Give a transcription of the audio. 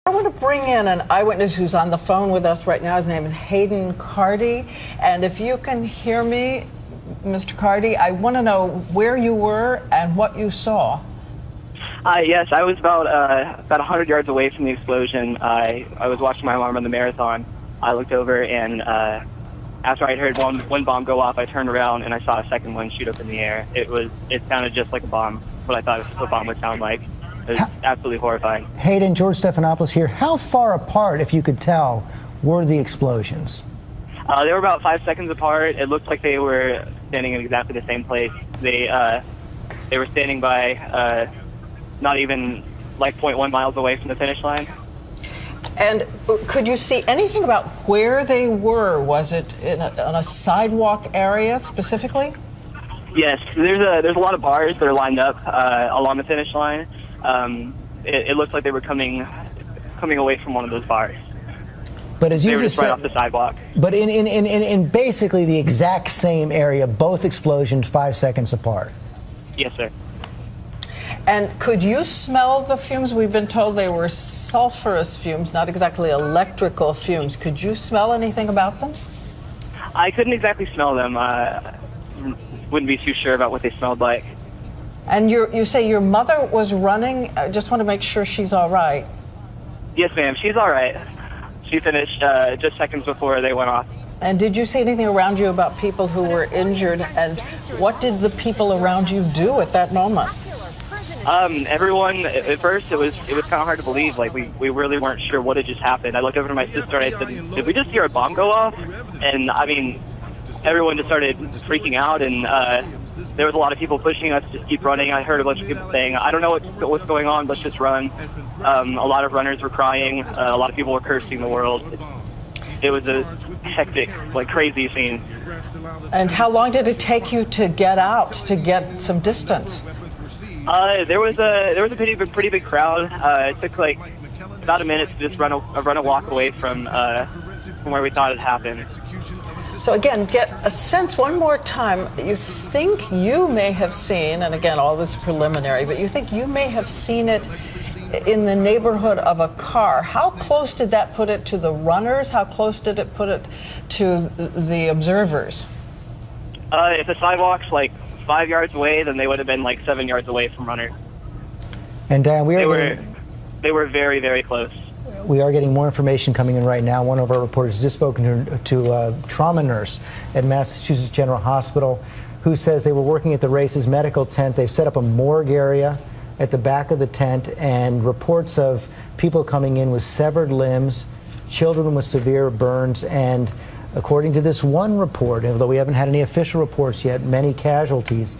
I want to bring in an eyewitness who's on the phone with us right now. His name is Hayden Cardy. And if you can hear me, Mr. Cardy, I want to know where you were and what you saw. Yes, I was about 100 yards away from the explosion. I was watching my mom run the marathon. I looked over, and after I heard one bomb go off, I turned around and I saw a second one shoot up in the air. It sounded just like a bomb, what I thought a bomb would sound like. It was absolutely horrifying. Hayden, George Stephanopoulos here. How far apart, if you could tell, were the explosions? They were about 5 seconds apart. It looked like they were standing in exactly the same place. They were standing by not even like 0.1 miles away from the finish line. And could you see anything about where they were? Was it on a sidewalk area specifically? Yes, there's a lot of bars that are lined up along the finish line. It looked like they were coming away from one of those bars. But as you they were just right said, off the sidewalk. But in basically the exact same area, both explosions 5 seconds apart. Yes, sir. And could you smell the fumes? We've been told they were sulfurous fumes, not exactly electrical fumes. Could you smell anything about them? I couldn't exactly smell them. Wouldn't be too sure about what they smelled like. And you say your mother was running. I just want to make sure she's all right. Yes, ma'am. She's all right. She finished just seconds before they went off. And did you see anything around you about people who were injured? And what did the people around you do at that moment? Everyone, at first, it was kind of hard to believe. Like, we really weren't sure what had just happened. I looked over to my sister and I said, did we just hear a bomb go off? And, I mean, everyone just started freaking out, and there was a lot of people pushing us to keep running. I heard a bunch of people saying, I don't know what's going on, let's just run. A lot of runners were crying. A lot of people were cursing the world. It was a hectic, like, crazy scene. And how long did it take you to get out, to get some distance? There was a pretty big crowd. It took like about a minute to just run a walk away from where we thought it happened. So again, get a sense one more time. You think you may have seen, and again, all this is preliminary, but you think you may have seen it in the neighborhood of a car. How close did that put it to the runners? How close did it put it to the observers? If the sidewalk's like 5 yards away, then they would have been like 7 yards away from runners. And Dan, they were very, very close. We are getting more information coming in right now. One of our reporters has just spoken to a trauma nurse at Massachusetts General Hospital who says they were working at the race's medical tent. They've set up a morgue area at the back of the tent, and reports of people coming in with severed limbs, children with severe burns, and according to this one report, although we haven't had any official reports yet, many casualties.